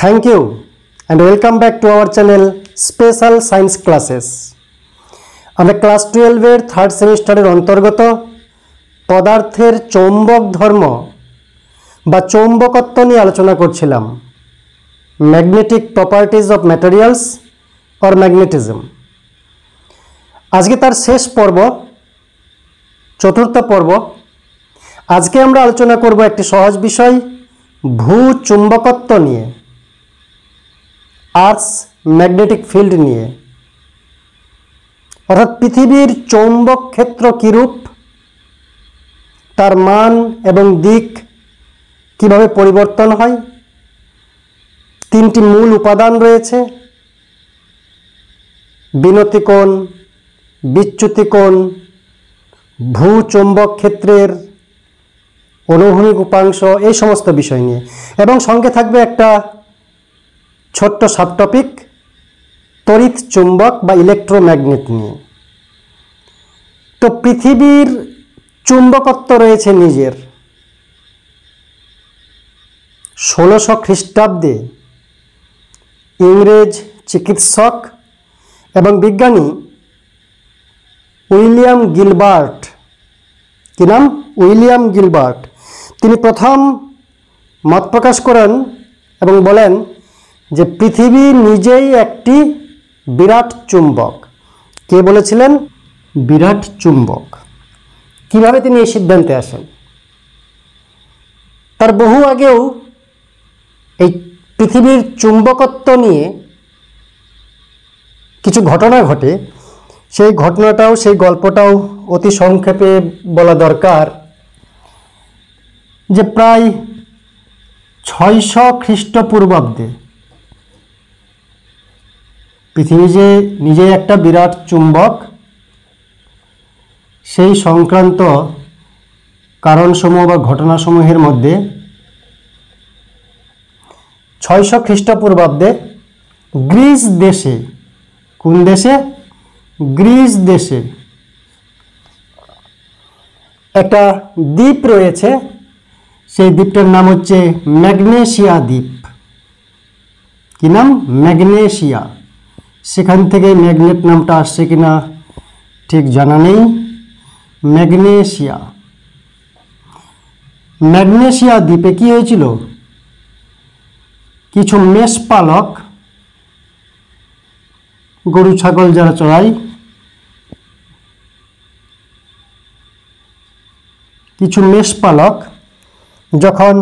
Thank you and welcome back to our channel Special Science Classes. আমরা class 12 এর third সেমিস্টারের অন্তর্গত পদার্থের চৌম্বক ধর্ম বা চৌম্বকত্ব নিয়ে আলোচনা করছিলাম। Magnetic properties of materials or magnetism. আজকে তার শেষ পর্ব, চতুর্থ পর্ব। আজকে আমরা আলোচনা করব একটি সহজ বিষয়, ভূচুম্বকত্ব নিয়ে, আর্থস ম্যাগনেটিক ফিল্ড নিয়ে, অর্থাৎ পৃথিবীর চৌম্বক ক্ষেত্র কিরূপ, তার মান এবং দিক কিভাবে পরিবর্তন হয়। তিনটি মূল উপাদান রয়েছে, বিনতি কোণ, বিচ্যুতি কোণ, ভূচৌম্বক ক্ষেত্রের অনুভূমিক উপাংশ, এই সমস্ত বিষয় নিয়ে, এবং সঙ্গে থাকবে একটা ছোট্ট সাবটপিক তড়িৎ চুম্বক বা ইলেকট্রোম্যাগনেট নিয়ে। তো পৃথিবীর চুম্বকত্ব রয়েছে নিজের। 1600 খ্রিস্টাব্দে ইংরেজ চিকিৎসক এবং বিজ্ঞানী উইলিয়াম গিলবার্ট, কি নাম? উইলিয়াম গিলবার্ট, তিনি প্রথম মত প্রকাশ করেন এবং বলেন যে পৃথিবী নিজেই একটি বিরাট চুম্বক। কে বলেছিলেন? বিরাট চুম্বক। কিভাবে তিনি এই সিদ্ধান্তে আসেন? তার বহু আগেও এই পৃথিবীর চুম্বকত্ব নিয়ে কিছু ঘটনা ঘটে। সেই ঘটনাটাও, সেই গল্পটাও অতি সংক্ষেপে বলা দরকার। যে প্রায় 600 খ্রিস্টপূর্বাব্দে পৃথিবী যে নিজেই একটা বিরাট চুম্বক, সেই সংক্রান্ত কারণসমূহ বা ঘটনাসমূহের মধ্যে 600 খ্রিস্টপূর্বাব্দে গ্রিস দেশে, কোন দেশে? গ্রিস দেশে একটা দ্বীপ রয়েছে। সেই দ্বীপটার নাম হচ্ছে ম্যাগনেসিয়া দ্বীপ। কি নাম? ম্যাগনেসিয়া। সেখান থেকে ম্যাগনেট নামটা আসছে কিনা ঠিক জানা নেই। ম্যাগনেসিয়া, ম্যাগনেসিয়া দ্বীপে কি হয়েছিল? কিছু মেষপালক, গরু ছাগল যারা চড়ায়, কিছু মেষপালক যখন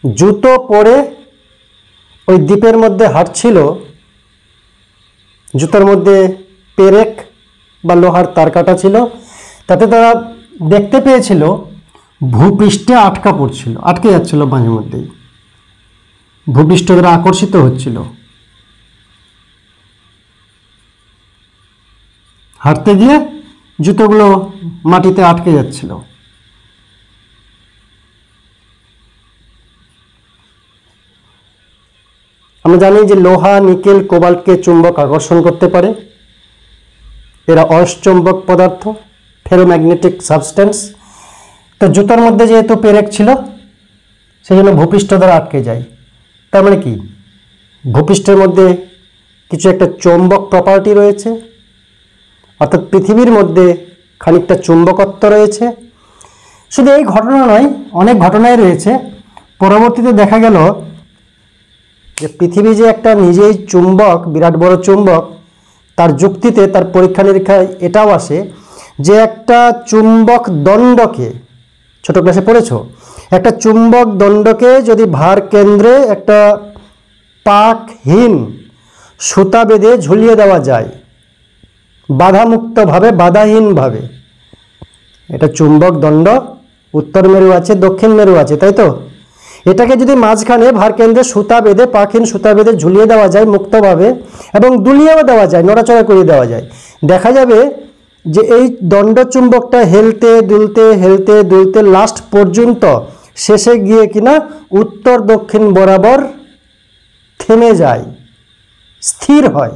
জুতো পরে ওই দ্বীপের মধ্যে হাঁটছিল, জুতোর মধ্যে পেরেক বা লোহার তার কাটা ছিল, তাতে তারা দেখতে পেয়েছিল ভূপৃষ্ঠে আটকে যাচ্ছিল, মাঝে মধ্যেই ভূপৃষ্ঠ দ্বারা আকর্ষিত হচ্ছিল। হাঁটতে গিয়ে জুতোগুলো মাটিতে আটকে যাচ্ছিল। আমরা জানি যে লোহা, নিকেল, কোবাল্টকে চুম্বক আকর্ষণ করতে পারে। এরা অয়স্চুম্বক পদার্থ, ফেরোম্যাগনেটিক সাবস্টেন্স। তো জুতোর মধ্যে যেহেতু পেরেক ছিল, সেই জন্য ভূপৃষ্ঠ দ্বারা আটকে যায়। তার মানে কি? ভূপৃষ্ঠের মধ্যে কিছু একটা চৌম্বক প্রপার্টি রয়েছে, অর্থাৎ পৃথিবীর মধ্যে খানিকটা চুম্বকত্ব রয়েছে। শুধু এই ঘটনা নয়, অনেক ঘটনাই রয়েছে। পরবর্তীতে দেখা গেল যে পৃথিবী যে একটা নিজেই চুম্বক, বিরাট বড় চুম্বক, তার যুক্তিতে, তার পরীক্ষা নিরীক্ষায় এটাও আসে যে একটা চুম্বক দণ্ডকে, ছোট ক্লাসে পড়েছ, একটা চুম্বক দণ্ডকে যদি ভার কেন্দ্রে একটা পাকহীন সুতা বেঁধে ঝুলিয়ে দেওয়া যায় বাধামুক্তভাবে, বাধাহীনভাবে, এটা চুম্বক দণ্ড, উত্তর মেরু আছে, দক্ষিণ মেরু আছে, তাই তো? এটাকে যদি মাঝখানে ভার কেন্দ্রে সুতা বেঁধে, পাকহীন সুতা বেঁধে ঝুলিয়ে দেওয়া যায় মুক্তভাবে, এবং দুলিয়েও দেওয়া যায়, নড়াচড়া করিয়ে দেওয়া যায়, দেখা যাবে যে এই দণ্ড চুম্বকটা হেলতে দুলতে লাস্ট পর্যন্ত শেষে গিয়ে কিনা উত্তর দক্ষিণ বরাবর থেমে যায়, স্থির হয়।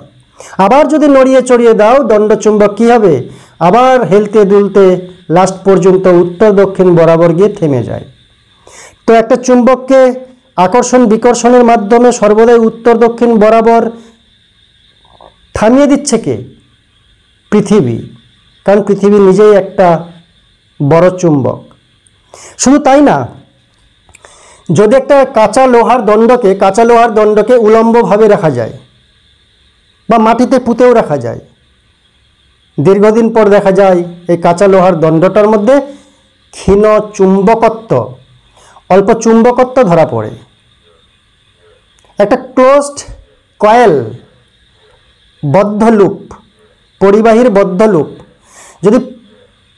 আবার যদি নড়িয়ে চড়িয়ে দাও, দণ্ড চুম্বক কি হবে? আবার হেলতে দুলতে লাস্ট পর্যন্ত উত্তর দক্ষিণ বরাবর গিয়ে থেমে যায়। তো একটা চুম্বককে আকর্ষণ বিকর্ষণের মাধ্যমে সর্বদাই উত্তর দক্ষিণ বরাবর থামিয়ে দিচ্ছে কে? পৃথিবী। কারণ পৃথিবী নিজেই একটা বড় চুম্বক। শুধু তাই না, যদি একটা কাঁচা লোহার দণ্ডকে উলম্বভাবে রাখা যায় বা মাটিতে পুঁতেও রাখা যায়, দীর্ঘদিন পর দেখা যায় এই কাঁচা লোহার দণ্ডটার মধ্যে ক্ষীণ চুম্বকত্ব, অল্প চুম্বকত্ব ধরা পড়ে। একটা ক্লোজড কয়েল, বদ্ধ লুপ, পরিবাহীর বদ্ধ লুপ যদি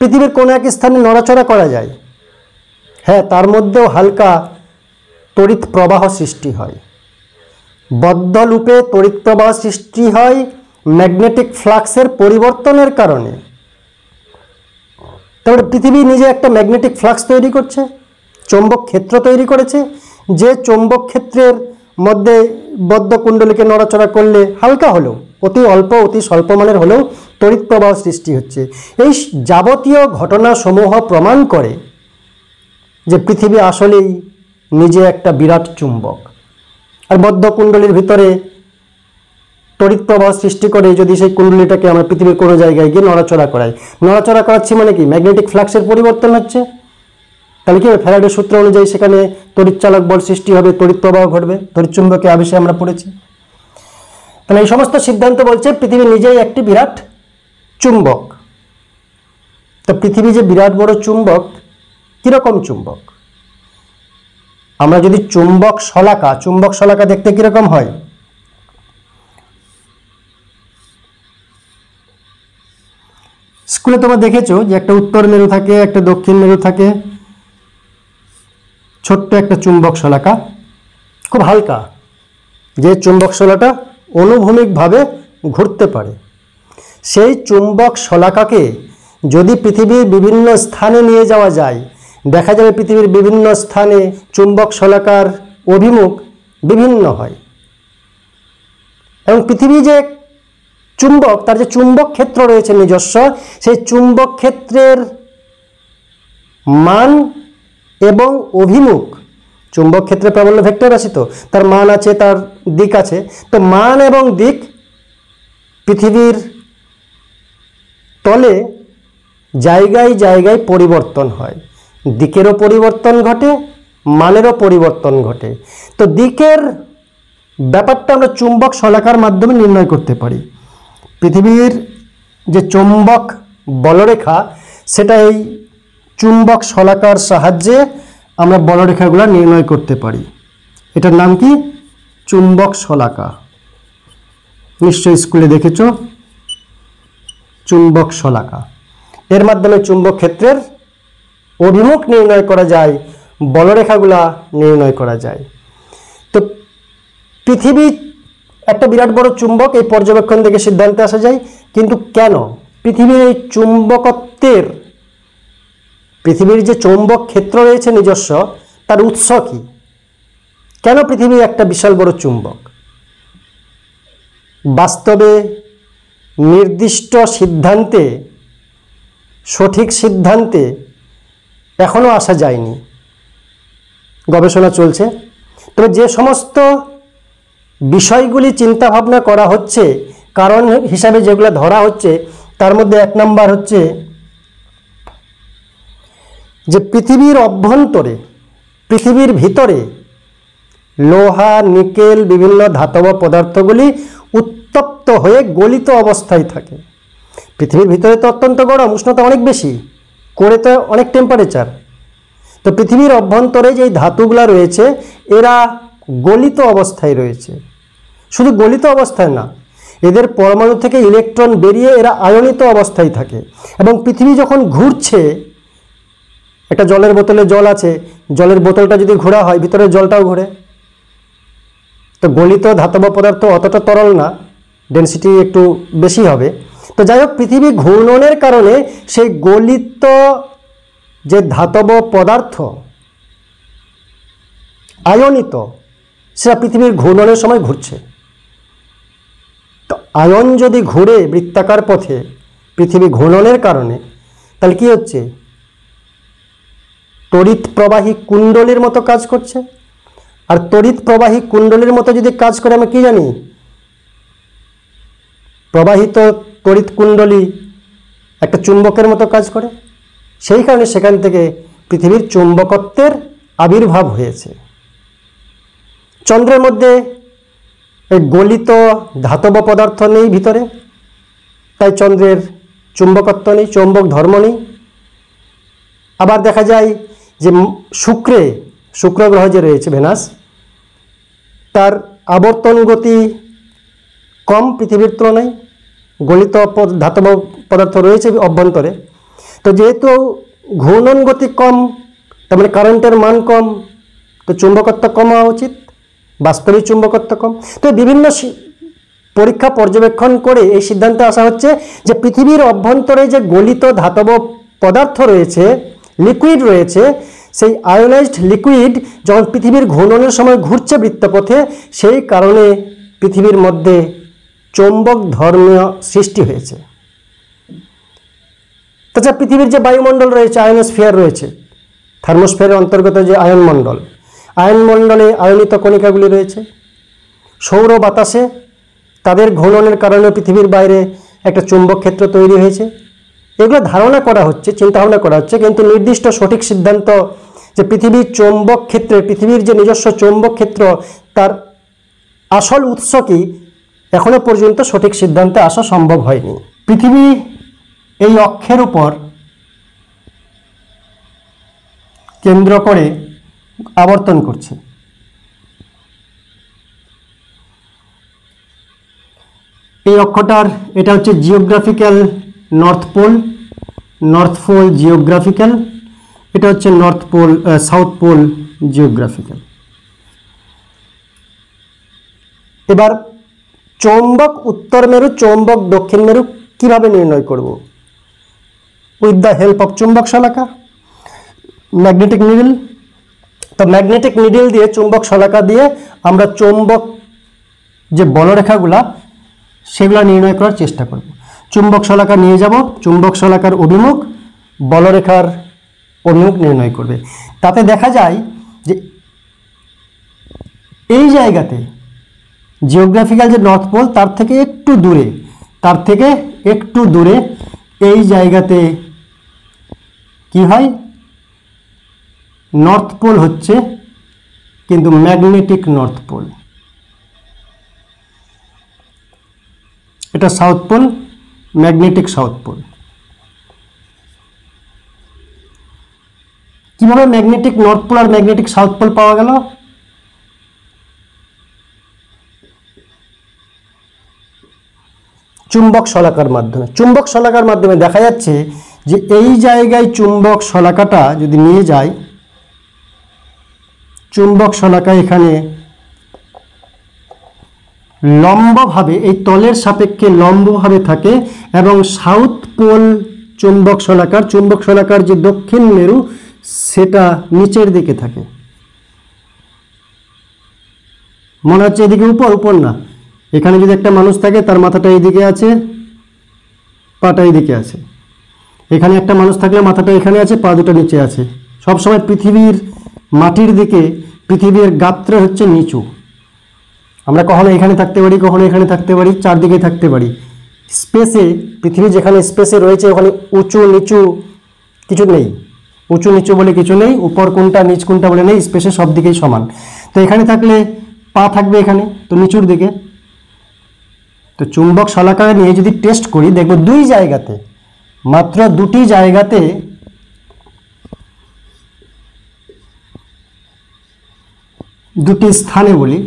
পৃথিবীর কোনো এক স্থানে নড়াচড়া করা যায়, হ্যাঁ, তার মধ্যেও হালকা তড়িৎ প্রবাহ সৃষ্টি হয়। বদ্ধ লুপে তড়িৎ প্রবাহ সৃষ্টি হয় ম্যাগনেটিক ফ্লাক্সের পরিবর্তনের কারণে। তারপরে পৃথিবী নিজে একটা ম্যাগনেটিক ফ্লাক্স তৈরি করছে, চৌম্বক ক্ষেত্র তৈরি করেছে, যে চৌম্বক ক্ষেত্রের মধ্যে বদ্ধ কুণ্ডলীকে নড়াচড়া করলে হালকা হলেও, অতি অল্প অতি স্বল্পমানের হলেও তড়িৎ প্রবাহ সৃষ্টি হচ্ছে। এই যাবতীয় ঘটনাসমূহ প্রমাণ করে যে পৃথিবী আসলেই নিজে একটা বিরাট চুম্বক। আর বদ্ধ কুণ্ডলীর ভিতরে তড়িৎ প্রবাহ সৃষ্টি করে যদি সেই কুণ্ডলীটাকে আমরা পৃথিবীর কোনো জায়গায় গিয়ে নড়াচড়া করাচ্ছি মানে কি? ম্যাগনেটিক ফ্লাক্সের পরিবর্তন হচ্ছে। তাহলে কি হবে? ফ্যারাডের সূত্র অনুযায়ী সেখানে তড়িৎচালক বল সৃষ্টি হবে, তড়িৎ প্রবাহ ঘটবে, তড়িৎচুম্বকের আবেশে আমরা পড়েছি। তাহলে এই সমস্ত সিদ্ধান্ত বলছে পৃথিবী নিজেই একটি বিরাট চুম্বক। তো পৃথিবী যে বিরাট বড় চুম্বক, কিরকম চুম্বক? আমরা যদি চুম্বক শলাকা দেখতে কিরকম হয়? স্কুলে তোমরা দেখেছো যে একটা উত্তর মেরু থাকে, একটা দক্ষিণ মেরু থাকে, ছোট্ট একটা চুম্বক শলাকা, খুব হালকা, যে চুম্বক শলাটা অনুভূমিকভাবে ঘুরতে পারে। সেই চুম্বক শলাকাকে যদি পৃথিবীর বিভিন্ন স্থানে নিয়ে যাওয়া যায়, দেখা যাবে পৃথিবীর বিভিন্ন স্থানে চুম্বক শলাকার অভিমুখ বিভিন্ন হয়। এবং পৃথিবী যে চুম্বক, তার যে চুম্বক ক্ষেত্র রয়েছে নিজস্ব, সেই চুম্বক ক্ষেত্রের মান এবং অভিমুখ, চুম্বক ক্ষেত্রে প্রাবল্য ভেক্টর আছে, তো তার মান আছে, তার দিক আছে। তো মান এবং দিক পৃথিবীর তলে জায়গায় জায়গায় পরিবর্তন হয়। দিকেরও পরিবর্তন ঘটে, মানেরও পরিবর্তন ঘটে। তো দিকের ব্যাপারটা আমরা চুম্বক শলাকার মাধ্যমে নির্ণয় করতে পারি। পৃথিবীর যে চুম্বক বলরেখা, সেটা এই চুম্বক শলাকার সাহায্যে আমরা বলরেখাগুলো নির্ণয় করতে পারি। এটার নাম কি? চুম্বক শলাকা। নিশ্চয়ই স্কুলে দেখেছো চুম্বক শলাকা। এর মাধ্যমে চুম্বক ক্ষেত্রের অভিমুখ নির্ণয় করা যায়, বলরেখাগুলা নির্ণয় করা যায়। তো পৃথিবী একটা বিরাট বড় চুম্বক, এই পর্যবেক্ষণ থেকে সিদ্ধান্তে আসা যায়। কিন্তু কেন পৃথিবীর এই চুম্বকত্বের, পৃথিবীর যে চৌম্বক ক্ষেত্র রয়েছে নিজস্ব, তার উৎস কি? কেন পৃথিবী একটা বিশাল বড় চুম্বক? বাস্তবে নির্দিষ্ট সিদ্ধান্তে, সঠিক সিদ্ধান্তে এখনো আসা যায়নি, গবেষণা চলছে। তবে যে সমস্ত বিষয়গুলি চিন্তা ভাবনা করা হচ্ছে, কারণ হিসাবে যেগুলো ধরা হচ্ছে, তার মধ্যে এক নাম্বার হচ্ছে যে পৃথিবীর অভ্যন্তরে, পৃথিবীর ভিতরে লোহা, নিকেল, বিভিন্ন ধাতব পদার্থগুলি উত্তপ্ত হয়ে গলিত অবস্থায় থাকে। পৃথিবীর ভিতরে তো অত্যন্ত গরম, উষ্ণতা অনেক বেশি, করে তো অনেক টেম্পারেচার। তো পৃথিবীর অভ্যন্তরে যেই ধাতুগুলা রয়েছে, এরা গলিত অবস্থায় রয়েছে। শুধু গলিত অবস্থায় না, এদের পরমাণু থেকে ইলেকট্রন বেরিয়ে এরা আয়নিত অবস্থায় থাকে। এবং পৃথিবী যখন ঘুরছে, একটা জলের বোতলে জল আছে, জলের বোতলটা যদি ঘোরা হয়, ভিতরে জলটাও ঘোরে। তো গলিত ধাতব পদার্থ অতটা তরল না, ডেনসিটি একটু বেশি হবে। তো যাই হোক, পৃথিবী ঘূর্ণনের কারণে সেই গলিত যে ধাতব পদার্থ আয়নিত, সেটা পৃথিবীর ঘূর্ণনের সময় ঘুরছে। তো আয়ন যদি ঘুরে বৃত্তাকার পথে পৃথিবী ঘূর্ণনের কারণে, তাহলে কি হচ্ছে? তড়িৎ প্রবাহী কুণ্ডলীর মতো কাজ করছে। আর তড়িৎ প্রবাহী কুণ্ডলীর মতো যদি কাজ করে আমরা কি জানি, প্রবাহিত তড়িৎ কুণ্ডলী একটা চুম্বকের মতো কাজ করে। সেই কারণে সেখান থেকে পৃথিবীর চুম্বকত্বের আবির্ভাব হয়েছে। চন্দ্রের মধ্যে গলিত ধাতব পদার্থ নেই ভিতরে, তাই চন্দ্রের চুম্বকত্ব নেই, চৌম্বক ধর্ম নেই। আবার দেখা যায় যে শুক্র গ্রহ যে রয়েছে ভেনাস, তার আবর্তন গতি কম পৃথিবীর তুলনায়, গলিত ধাতব পদার্থ রয়েছে অভ্যন্তরে। তো যেহেতু ঘূর্ণন গতি কম, তার মানে কারেন্টের মান কম, তো চুম্বকত্ব কম হওয়া উচিত, বাস্তবিক চুম্বকত্ব কম। তো বিভিন্ন পরীক্ষা পর্যবেক্ষণ করে এই সিদ্ধান্তে আসা হচ্ছে যে পৃথিবীর অভ্যন্তরে যে গলিত ধাতব পদার্থ রয়েছে, লিকুইড রয়েছে, সেই আয়োনাইজড লিকুইড যখন পৃথিবীর ঘূর্ণনের সময় ঘুরছে বৃত্তপথে, সেই কারণে পৃথিবীর মধ্যে চৌম্বক ধর্মীয় সৃষ্টি হয়েছে। তাছাড়া পৃথিবীর যে বায়ুমণ্ডল রয়েছে, আয়নোস্ফিয়ার রয়েছে, থার্মোস্ফিয়ারের অন্তর্গত যে আয়নমণ্ডল, আয়নমণ্ডলে আয়নিত কণিকাগুলি রয়েছে, সৌর বাতাসে তাদের ঘূর্ণনের কারণে পৃথিবীর বাইরে একটা চুম্বক ক্ষেত্র তৈরি হয়েছে। এগুলো ধারণা করা হচ্ছে, চিন্তাভাবনা করা হচ্ছে, কিন্তু নির্দিষ্ট সঠিক সিদ্ধান্ত যে পৃথিবীর চৌম্বক ক্ষেত্রে, পৃথিবীর যে নিজস্ব চৌম্বক ক্ষেত্র, তার আসল উৎস কি, এখনো পর্যন্ত সঠিক সিদ্ধান্তে আসা সম্ভব হয়নি। পৃথিবী এই অক্ষের উপর কেন্দ্র করে আবর্তন করছে। এই অক্ষটার এটা হচ্ছে জিওগ্রাফিক্যাল নর্থ পোল জিওগ্রাফিক্যাল, এটা হচ্ছে সাউথ পোল জিওগ্রাফিক্যাল। এবার চৌম্বক উত্তর মেরু, চৌম্বক দক্ষিণ মেরু কিভাবে নির্ণয় করব? উইথ দ্য হেল্প অফ চুম্বক শলাকা, ম্যাগনেটিক নিডল। তো ম্যাগনেটিক নিডল দিয়ে, চুম্বক শলাকা দিয়ে আমরা চৌম্বক যে বলরেখাগুলা সেগুলো নির্ণয় করার চেষ্টা করব। চুম্বক শলাকা নিয়ে যাব, চুম্বক শলাকার অভিমুখ বলরেখার অভিমুখ নির্ণয় করবে। তাতে দেখা যায় যে এই জায়গাতে জিওগ্রাফিক্যাল যে নর্থ পোল, তার থেকে একটু দূরে এই জায়গাতে কি হয়, নর্থ পোল হচ্ছে কিন্তু ম্যাগনেটিক নর্থ পোল। এটা south pole, magnetic south pole. কিভাবে ম্যাগনেটিক নর্থ পোল আর ম্যাগনেটিক সাউথ পোল পাওয়া গেল? চুম্বক শলাকার মাধ্যমে। চুম্বক শলাকার মাধ্যমে দেখা যাচ্ছে যে এই জায়গায় চুম্বক শলাকাটা যদি নিয়ে যায়, চুম্বক শলাকা এখানে লম্বভাবে, এই তলের সাপেক্ষে লম্বভাবে থাকে, এবং সাউথ পোল চুম্বক শলাকার যে দক্ষিণ মেরু, সেটা নিচের দিকে থাকে। মনে হচ্ছে এদিকে উপর না। এখানে যদি একটা মানুষ থাকে, তার মাথাটা এইদিকে আছে, পাটা এইদিকে আছে। এখানে একটা মানুষ থাকলে মাথাটা এখানে আছে, পা দুটো নিচে আছে। সবসময় পৃথিবীর মাটির দিকে, পৃথিবীর গাত্র হচ্ছে নিচু। আমরা কখনো এখানে থাকতে পারি, কখনো এখানে থাকতে পারি, চারদিকে থাকতে পারি। স্পেসে, পৃথিবী যেখানে স্পেসে রয়েছে, ওখানে উঁচু নিচু কিছু নেই, উঁচু নিচু বলে কিছু নেই, উপর কোনটা নিচ কোনটা বলে নেই, স্পেসে সব দিকেই সমান। তো এখানে থাকলে পা থাকবে এখানে, তো নিচুর দিকে। তো চুম্বক শলাকা নিয়ে যদি টেস্ট করি, দেখব দুই জায়গাতে, মাত্র দুটি জায়গাতে দুটি স্থানে বলি,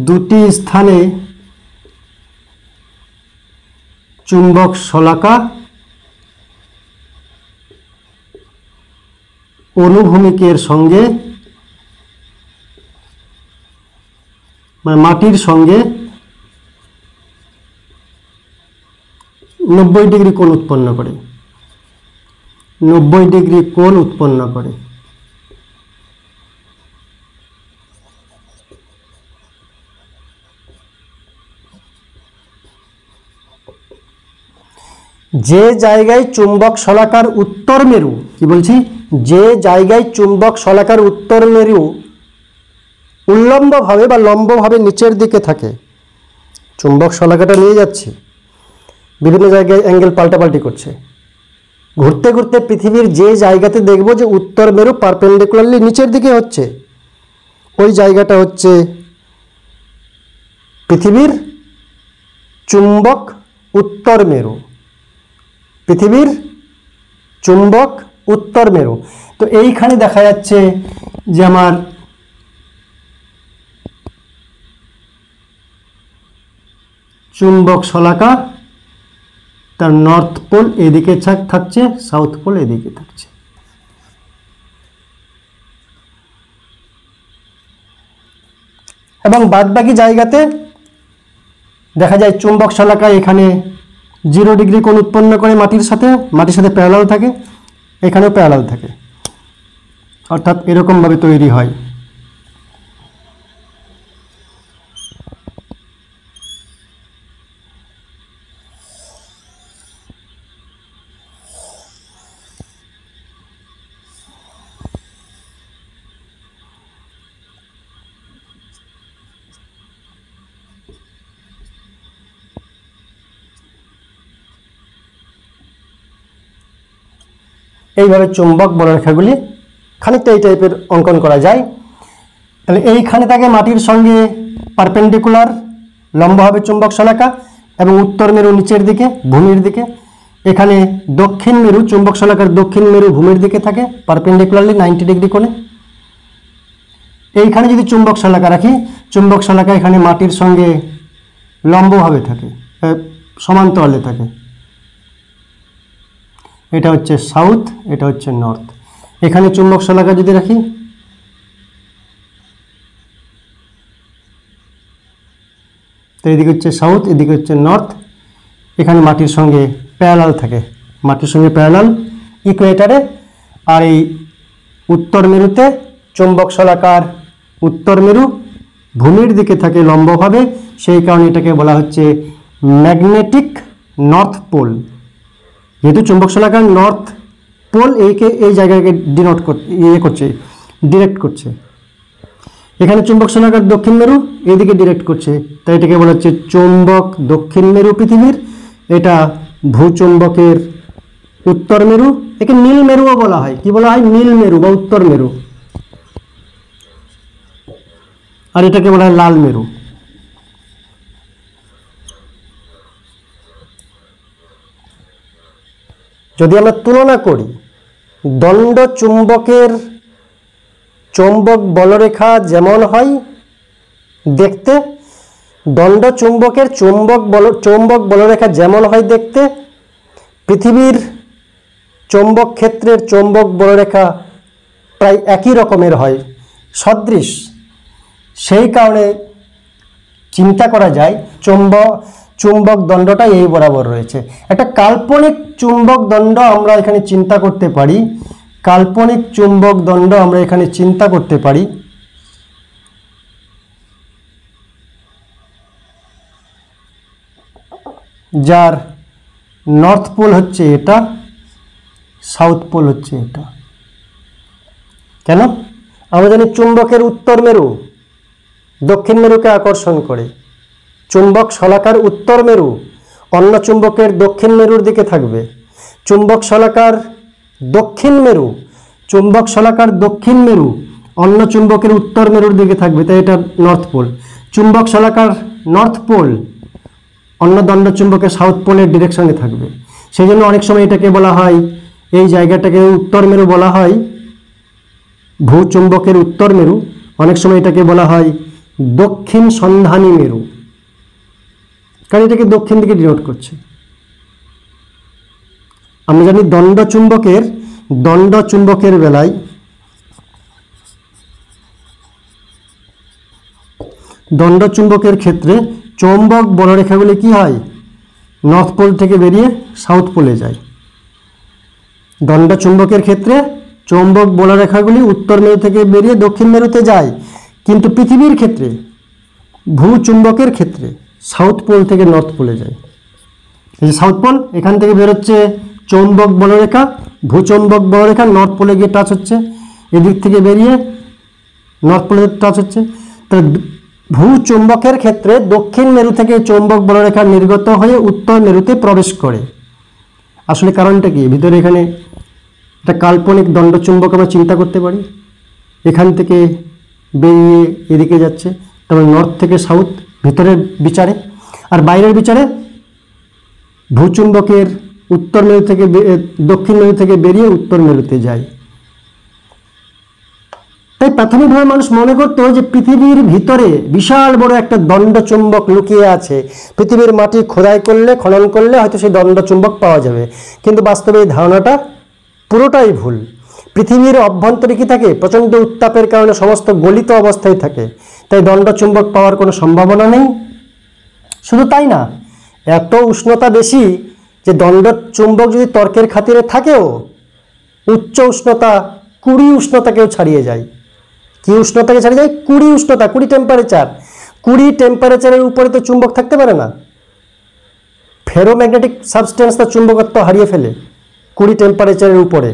দুটি স্থানে চুম্বক শলাকা অনুভূমিকের সঙ্গে, মানে মাটির সঙ্গে 90 ডিগ্রি কোণ উৎপন্ন করে, 90 ডিগ্রি কোণ উৎপন্ন করে। যে জায়গায় চুম্বক শলাকার উত্তর মেরু, কি বলছি, যে জায়গায় চুম্বক শলাকার উত্তর মেরু উল্লম্বভাবে বা লম্বভাবে নিচের দিকে থাকে, চুম্বক শলাকাটা নিয়ে যাচ্ছে, বিভিন্ন জায়গায় অ্যাঙ্গেল পাল্টাপাল্টি করছে, ঘুরতে ঘুরতে পৃথিবীর যে জায়গাতে দেখব যে উত্তর মেরু পারপেন্ডিকুলারলি নিচের দিকে হচ্ছে, ওই জায়গাটা হচ্ছে পৃথিবীর চুম্বক উত্তর মেরু, পৃথিবীর চুম্বক উত্তর মেরু। তো এইখানে দেখা যাচ্ছে যে আমার চুম্বক শলাকা, তার নর্থ পোল এদিকে থাকছে, সাউথ পোল এদিকে থাকছে। এবং বাদবাকি জায়গাতে দেখা যায় চুম্বক শলাকা এখানে 0 ডিগ্রি কোণ উৎপন্ন করে মাটির সাথে প্যারালাল থাকে, এখানেও প্যারালাল থাকে, অর্থাৎ এরকমভাবে তৈরি হয়। এইভাবে চুম্বক বলরেখাগুলি খানিকটা এই টাইপের অঙ্কন করা যায়। তাহলে এইখানে থাকে মাটির সঙ্গে পারপেন্ডিকুলার লম্বভাবে চুম্বক শলাকা এবং উত্তর মেরু নিচের দিকে ভূমির দিকে, এখানে দক্ষিণ মেরু চুম্বক শলাকার দক্ষিণ মেরু ভূমির দিকে থাকে পারপেন্ডিকুলারলি 90 ডিগ্রি কোণে। এইখানে যদি চুম্বক শলাকা রাখি, চুম্বক শলাকা এখানে মাটির সঙ্গে লম্বভাবে থাকে, সমান্তরালে থাকে, এটা হচ্ছে সাউথ, এটা হচ্ছে নর্থ। এখানে চুম্বক শলাকা যদি রাখি, তো এদিকে হচ্ছে সাউথ, এদিকে হচ্ছে নর্থ, এখানে মাটির সঙ্গে প্যারালাল থাকে, মাটির সঙ্গে প্যারালাল ইকুয়েটারে। আর এই উত্তর মেরুতে চুম্বক শলাকার উত্তর মেরু ভূমির দিকে থাকে লম্বভাবে, সেই কারণে এটাকে বলা হচ্ছে ম্যাগনেটিক নর্থ পোল। যেহেতু চুম্বক শলাকার নর্থ পোল এই জায়গাকে ডিরেক্ট করছে, এখানে চুম্বক শলাকার দক্ষিণ মেরু এইদিকে ডিরেক্ট করছে, তাই এটাকে বলা হচ্ছে চুম্বক দক্ষিণ মেরু পৃথিবীর, এটা ভূচুম্বকের উত্তর মেরু। একে নীল মেরুও বলা হয়, কি বলা হয়? নীল মেরু বা উত্তর মেরু। আর এটাকে বলা হয় লাল মেরু। যদি আমরা তুলনা করি দণ্ড চুম্বকের চৌম্বক বলরেখা যেমন হয় দেখতে, দণ্ড চুম্বকের চৌম্বক বলরেখা যেমন হয় দেখতে, পৃথিবীর চৌম্বক ক্ষেত্রের চৌম্বক বলরেখা প্রায় একই রকমের হয়, সদৃশ। সেই কারণে চিন্তা করা যায় চুম্বক দণ্ডটা এই বরাবর রয়েছে। একটা কাল্পনিক চুম্বক দণ্ড আমরা এখানে চিন্তা করতে পারি, কাল্পনিক চুম্বক দণ্ড আমরা এখানে চিন্তা করতে পারি। যার নর্থ পোল হচ্ছে এটা, সাউথ পোল হচ্ছে এটা। কেন? আমরা জানি চুম্বকের উত্তর মেরু দক্ষিণ মেরুকে আকর্ষণ করে, চুম্বক শলাকার উত্তর মেরু অন্য চুম্বকের দক্ষিণ মেরুর দিকে থাকবে, চুম্বক শলাকার দক্ষিণ মেরু অন্য চুম্বকের উত্তর মেরুর দিকে থাকবে, তাই এটা নর্থ পোল। চুম্বক শলাকার নর্থ পোল অন্য দণ্ড চুম্বকের সাউথ পোলের ডিরেকশনে থাকবে। সেই জন্য অনেক সময় এটাকে বলা হয়, এই জায়গাটাকে উত্তর মেরু বলা হয় ভূচুম্বকের উত্তর মেরু, অনেক সময় এটাকে বলা হয় দক্ষিণ সন্ধানী মেরু, কারণ এটাকে দক্ষিণ দিকে ডিনোট করছে। আমরা জানি দণ্ড চুম্বকের বেলায় দণ্ড চুম্বকের ক্ষেত্রে চৌম্বক বলরেখাগুলি কি হয়? নর্থ পোল থেকে বেরিয়ে সাউথ পোলে যায়। দণ্ড চুম্বকের ক্ষেত্রে চৌম্বক বলরেখাগুলি উত্তর মেরু থেকে বেরিয়ে দক্ষিণ মেরুতে যায়, কিন্তু পৃথিবীর ক্ষেত্রে ভূচুম্বকের ক্ষেত্রে সাউথ পোল থেকে নর্থ পোলে যায়। এই সাউথ পোল, এখান থেকে বেরোচ্ছে চৌম্বক বলরেখা, ভূচুম্বক বলরেখা নর্থ পোলে গিয়ে টাচ হচ্ছে, এদিক থেকে বেরিয়ে নর্থ পোলে টাচ হচ্ছে। তাহলে ভূচুম্বকের ক্ষেত্রে দক্ষিণ মেরু থেকে চৌম্বক বলরেখা নির্গত হয়ে উত্তর মেরুতে প্রবেশ করে। আসলে কারণটা কি? ভিতরে এখানে একটা কাল্পনিক দণ্ডচুম্বক আমরা চিন্তা করতে পারি, এখান থেকে বেরিয়ে এদিকে যাচ্ছে, তারপর নর্থ থেকে সাউথ ভিতরের বিচারে, আর বাইরের বিচারে ভূচুম্বকের উত্তর মেরু থেকে দক্ষিণ মেরু থেকে বেরিয়ে উত্তর মেরুতে যায়। তাই প্রাথমিকভাবে মানুষ মনে করতো যে পৃথিবীর ভিতরে বিশাল বড় একটা দণ্ডচুম্বক লুকিয়ে আছে, পৃথিবীর মাটি খোদাই করলে খনন করলে হয়তো সেই দণ্ডচুম্বক পাওয়া যাবে। কিন্তু বাস্তবে এই ধারণাটা পুরোটাই ভুল। পৃথিবীর অভ্যন্তরে কি থাকে? প্রচণ্ড উত্তাপের কারণে সমস্ত গলিত অবস্থায় থাকে, তাই দণ্ডচুম্বক পাওয়ার কোনো সম্ভাবনা নেই। শুধু তাই না, এত উষ্ণতা বেশি যে দণ্ডচুম্বক যদি তর্কের খাতিরে থাকেও উচ্চ উষ্ণতা 20 উষ্ণতাকেও ছাড়িয়ে যায়। কি উষ্ণতাকে ছাড়িয়ে যায়? 20 উষ্ণতা, 20 টেম্পারেচার। 20 টেম্পারেচারের উপরে তো চুম্বক থাকতে পারে না। ফেরোম্যাগনেটিক সাবস্টেন্স তার চুম্বকত্ব হারিয়ে ফেলে 20 টেম্পারেচারের উপরে।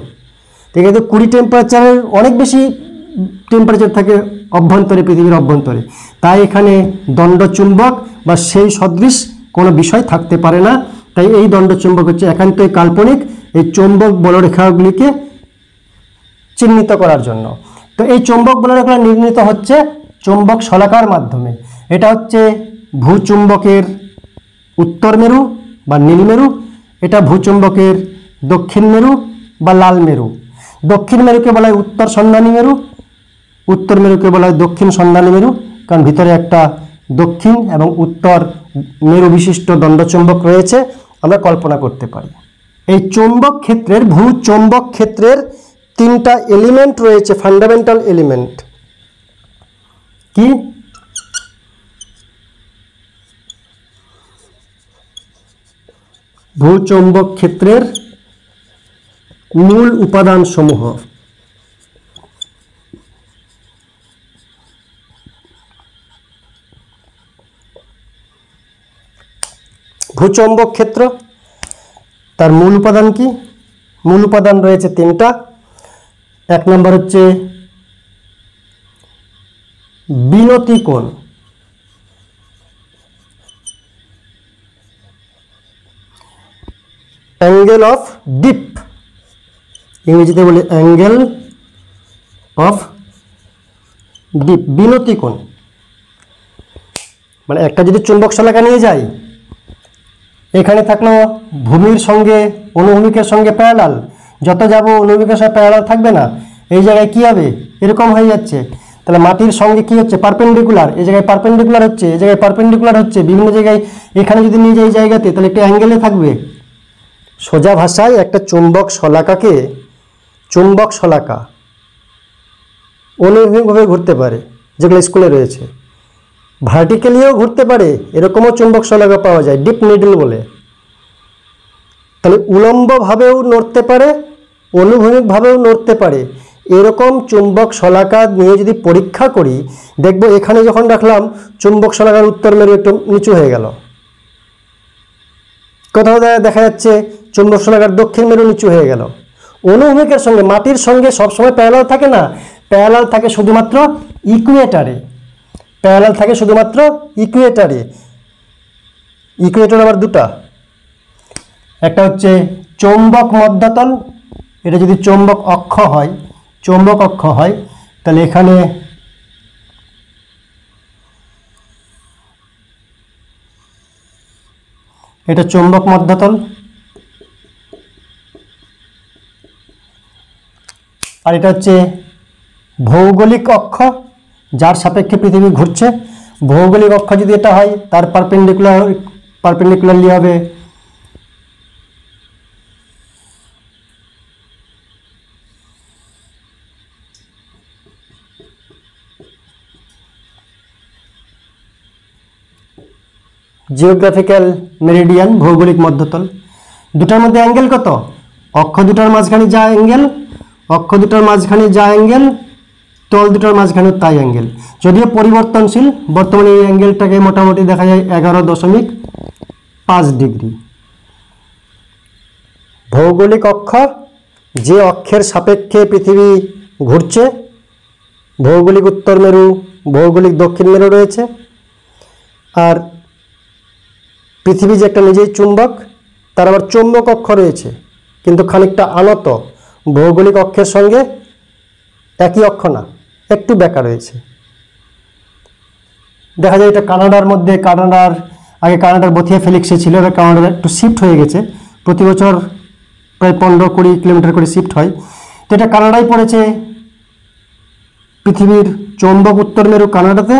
ঠিক আছে, 20 টেম্পারেচারের অনেক বেশি টেম্পারেচার থাকে অভ্যন্তরে, পৃথিবীর অভ্যন্তরে। তাই এখানে দণ্ডচুম্বক বা সেই সদৃশ কোনো বিষয় থাকতে পারে না। তাই এই দণ্ডচুম্বক হচ্ছে একান্তই কাল্পনিক, এই চৌম্বক বলরেখাগুলিকে চিহ্নিত করার জন্য। তো এই চৌম্বক বলরেখা নির্মিত হচ্ছে চৌম্বক শলাকার মাধ্যমে। এটা হচ্ছে ভূচুম্বকের উত্তর মেরু বা নীল মেরু, এটা ভূচুম্বকের দক্ষিণ মেরু বা লাল মেরু। দক্ষিণ মেরুকে বলা হয় উত্তর সন্ধানী মেরু, উত্তর মেরুকে বলা হয় দক্ষিণ সন্ধানী মেরু, কারণ ভিতরে একটা দক্ষিণ এবং উত্তর মেরু বিশিষ্ট দণ্ডচুম্বক রয়েছে, আমরা কল্পনা করতে পারি। এই চৌম্বক ক্ষেত্রের ভূচৌম্বক ক্ষেত্রের 3টা এলিমেন্ট রয়েছে, ফান্ডামেন্টাল এলিমেন্ট। কি? ভূচৌম্বক ক্ষেত্রের মূল উপাদান সমূহ। ভূচৌম্বক ক্ষেত্র তার মূল উপাদান কি? মূল উপাদান রয়েছে 3টা। 1 নম্বর হচ্ছে বিনতি কোণ। অ্যাঙ্গেল অফ ডিপ, ইংরেজিতে বলে অ্যাঙ্গেল অফ ডিপ, বিনতি কোণ। মানে একটা যদি চুম্বক শলাকা নিয়ে যাই, এখানে থাকলো ভূমির সঙ্গে অনুভূমিকের সঙ্গে প্যারালাল, যত যাব অনুভূমিকের সঙ্গে প্যারালাল থাকবে না, এই জায়গায় কি হবে? এরকম হয়ে যাচ্ছে। তাহলে মাটির সঙ্গে কি হচ্ছে? পারপেন্ডিকুলার, এই জায়গায় পারপেন্ডিকুলার হচ্ছে, এই জায়গায় পারপেন্ডিকুলার হচ্ছে, বিভিন্ন জায়গায়। এখানে যদি নিয়ে যাই এই জায়গাতে, তাহলে একটা অ্যাঙ্গেলে থাকবে। সোজা ভাষায় একটা চুম্বক শলাকাকে, চুম্বক শলাকা অনুভূমিকভাবে ঘুরতে পারে, যেগুলো স্কুলে রয়েছে। ভার্টিক্যালিও ঘুরতে পারে, এরকমও চুম্বক শলাকা পাওয়া যায়, ডিপ নিডল বলে। তাহলে উলম্বভাবেও নড়তে পারে, অনুভূমিকভাবেও নড়তে পারে। এরকম চুম্বক শলাকা নিয়ে যদি পরীক্ষা করি, দেখব এখানে যখন রাখলাম চুম্বক শলাকার উত্তর মেরু একটু নিচু হয়ে গেল, কোথাও দেখা যাচ্ছে চুম্বক শলাকার দক্ষিণ মেরু নিচু হয়ে গেল। অনুভূমিকের সঙ্গে, মাটির সঙ্গে সবসময় প্যারালাল থাকে না, প্যারালাল থাকে শুধুমাত্র ইকুয়েটারে, প্যারালাল থাকে শুধুমাত্র ইকুয়েটারে। ইকুয়েটর আবার 2টা, একটা হচ্ছে চৌম্বক মধ্যতল, এটা যদি চৌম্বক অক্ষ হয়, চৌম্বক অক্ষ হয়, তাহলে এখানে এটা চৌম্বক মধ্যতল, আর এটা হচ্ছে ভৌগোলিক অক্ষ, যার সাপেক্ষে পৃথিবী ঘুরছে। ভৌগোলিক অক্ষ যদি এটা হয়, তার পারপেন্ডিকুলারলি হবে জিওগ্রাফিক্যাল মেরিডিয়ান, ভৌগোলিক মধ্যতল। দুটার মধ্যে অ্যাঙ্গেল কত? অক্ষ দুটার মাঝখানে যা অ্যাঙ্গেল, অক্ষ দুটার মাঝখানে যা অ্যাঙ্গেল, তল দুটার মাঝখানে তাই অ্যাঙ্গেল, যদিও পরিবর্তনশীল। বর্তমানে এই অ্যাঙ্গেলটাকে মোটামুটি দেখা যায় 11.5 ডিগ্রি। ভৌগোলিক অক্ষ যে অক্ষের সাপেক্ষে পৃথিবী ঘুরছে, ভৌগোলিক উত্তর মেরু, ভৌগোলিক দক্ষিণ মেরু রয়েছে, আর পৃথিবী যে একটা নিজেই চুম্বক, তার আবার চৌম্বক অক্ষ রয়েছে, কিন্তু খানিকটা আনত, ভৌগোলিক অক্ষের সঙ্গে একই অক্ষ না, একটু বেঁকা রয়েছে। দেখা যায় এটা কানাডার মধ্যে, আগে কানাডার বথিয়া ফেলিক্সে ছিল, এবার কানাডার একটু শিফট হয়ে গেছে, প্রতি বছর প্রায় 15-20 কিলোমিটার করে শিফট হয়। তো এটা কানাডায় পড়েছে, পৃথিবীর চৌম্বক উত্তর মেরু কানাডাতে,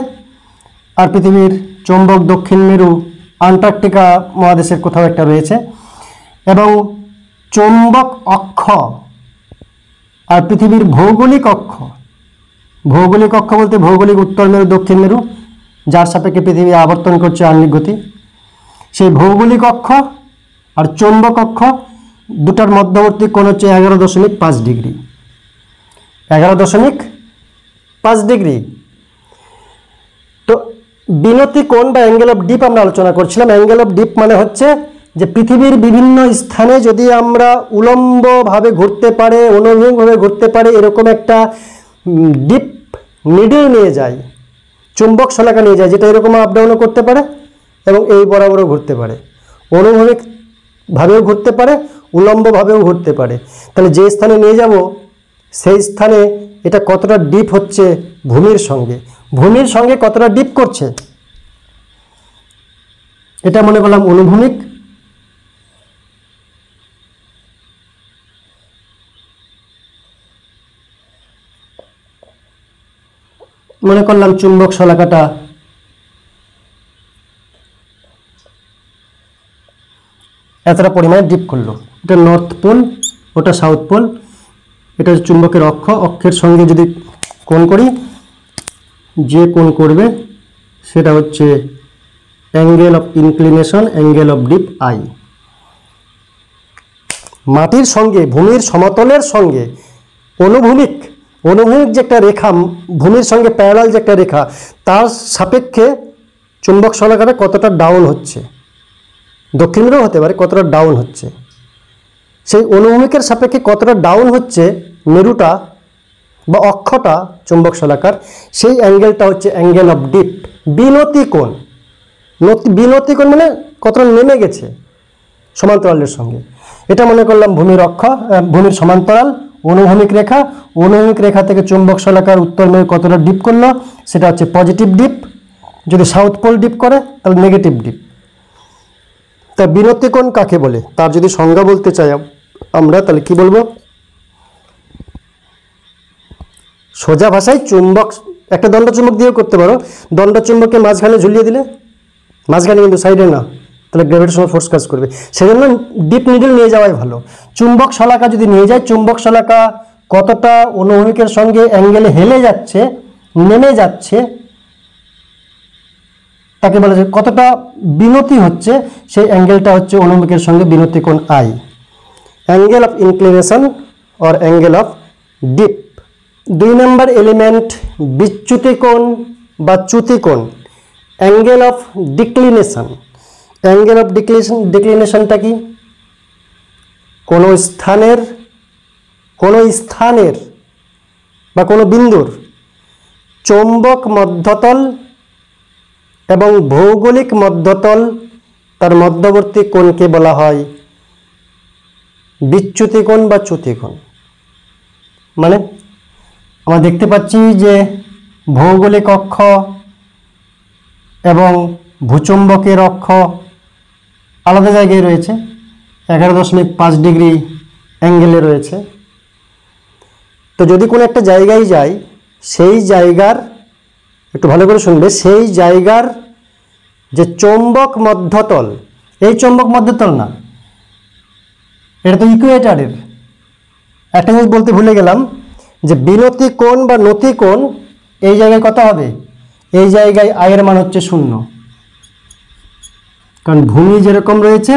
আর পৃথিবীর চৌম্বক দক্ষিণ মেরু আন্টার্কটিকা মহাদেশের কোথাও একটা রয়েছে। এবং চৌম্বক অক্ষ আর পৃথিবীর ভৌগোলিক অক্ষ বলতে ভৌগোলিক উত্তর মেরু দক্ষিণ মেরু, যার সাপেক্ষে পৃথিবী আবর্তন করছে আহ্নিক গতি, সেই ভৌগোলিক অক্ষ আর চৌম্বক অক্ষ দুটার মধ্যবর্তী কোণ হচ্ছে 11.5 ডিগ্রি। 11.5 ডিগ্রি। তো বিনতি কোণ বা অ্যাঙ্গেল অফ ডিপ আমরা আলোচনা করছিলাম। অ্যাঙ্গেল অফ ডিপ মানে হচ্ছে যে পৃথিবীর বিভিন্ন স্থানে যদি আমরা উলম্বভাবে ঘুরতে পারে, অনুভূমিকভাবে ঘুরতে পারে, এরকম একটা ডিপ নিডল নিয়ে যায়, চুম্বক শলাকা নিয়ে যায়, যেটা এরকম আপ ডাউনও করতে পারে এবং এই বরাবরও ঘুরতে পারে, অনুভূমিকভাবেও ঘুরতে পারে, উলম্বভাবেও ঘুরতে পারে। তাহলে যে স্থানে নিয়ে যাব সেই স্থানে এটা কতটা ডিপ হচ্ছে ভূমির সঙ্গে কতটা ডিপ করছে, এটা মনে করলাম অনুভূমিক। মনে করলাম চুম্বক শলাকাটা এতটা পরিমাণে ডিপ করলো, এটা নর্থ পোল, ওটা সাউথ পোল, এটা চুম্বকের অক্ষের সঙ্গে যদি কোণ করি, যে কোণ করবে সেটা হচ্ছে angle of inclination, angle of deep I. মাটির সঙ্গে, ভূমির সমতলের সঙ্গে অনুভূমিক যে একটা রেখা, ভূমির সঙ্গে প্যারালাল যে একটা রেখা, তার সাপেক্ষে চুম্বক শলাকাটা কতটা ডাউন হচ্ছে, দক্ষিণ মেরু হতে পারে, কতটা ডাউন হচ্ছে, সেই অনুভূমিকের সাপেক্ষে কতটা ডাউন হচ্ছে মেরুটা বা অক্ষটা চুম্বক শলাকার, সেই অ্যাঙ্গেলটা হচ্ছে অ্যাঙ্গেল অফ ডিপ। বিনতি কোণ মানে কতটা নেমে গেছে সমান্তরালের সঙ্গে, এটা মনে করলাম ভূমির সমান্তরাল অনুভূমিক রেখা থেকে চুম্বক শলাকার উত্তর মেরু কতটা ডিপ করলো, সেটা হচ্ছে পজিটিভ ডিপ। যদি সাউথ পোল ডিপ করে তাহলে নেগেটিভ ডিপ। তা বিনতি কোণ কাকে বলে, তার যদি সংজ্ঞা বলতে চাই আমরা, তাহলে কি বলবো? সোজা ভাষায় চুম্বক, একটা দণ্ডচুম্বক দিয়েও করতে পারো, দণ্ডচুম্বককে মাঝখানে ঝুলিয়ে দিলে, মাঝখানে কিন্তু সাইডে না, তাহলে গ্র্যাভিটেশনাল ফোর্স কাজ করবে, সেজন্য ডিপ নিডল নিয়ে যাওয়াই ভালো। চুম্বক শলাকা যদি নিয়ে যায়, চুম্বক শলাকা কতটা অনুভূমিকের সঙ্গে অ্যাঙ্গেলে হেলে যাচ্ছে, নেমে যাচ্ছে, তাকে বলা যায় কতটা বিনতি হচ্ছে, সেই অ্যাঙ্গেলটা হচ্ছে অনুভূমিকের সঙ্গে বিনতি কোণ I, angle of inclination or angle of deep. 2 number element বিচ্যুতি কোণ বা চ্যুতি কোণ, অ্যাঙ্গেল অফ ডিক্লিনেশন। অ্যাঙ্গেল অফ ডিক্লিনেশনটা কি? কোনো স্থানের বা কোনো বিন্দুর চৌম্বক মধ্যতল এবং ভৌগোলিক মধ্যতল, তার মধ্যবর্তী কোণকে বলা হয় বিচ্যুতি কোণ বা চ্যুতি কোণ। মানে আমরা দেখতে পাচ্ছি যে ভৌগোলিক অক্ষ এবং ভূচুম্বকের অক্ষ আলাদা জায়গায় রয়েছে, 11.5 ডিগ্রি অ্যাঙ্গেলে রয়েছে। তো যদি কোনো একটা জায়গায় যাই, সেই জায়গার, একটু ভালো করে শুনবে, সেই জায়গার যে চৌম্বক মধ্যতল, এই চৌম্বক মধ্যতল না, এটা তো ইকুয়েটারের। একটা জিনিস বলতে ভুলে গেলাম, যে বিনতি কোণ বা নতি কোণ এই জায়গায় কত হবে? এই জায়গায় আয়ের মান হচ্ছে 0, কারণ ভূমি যেরকম রয়েছে,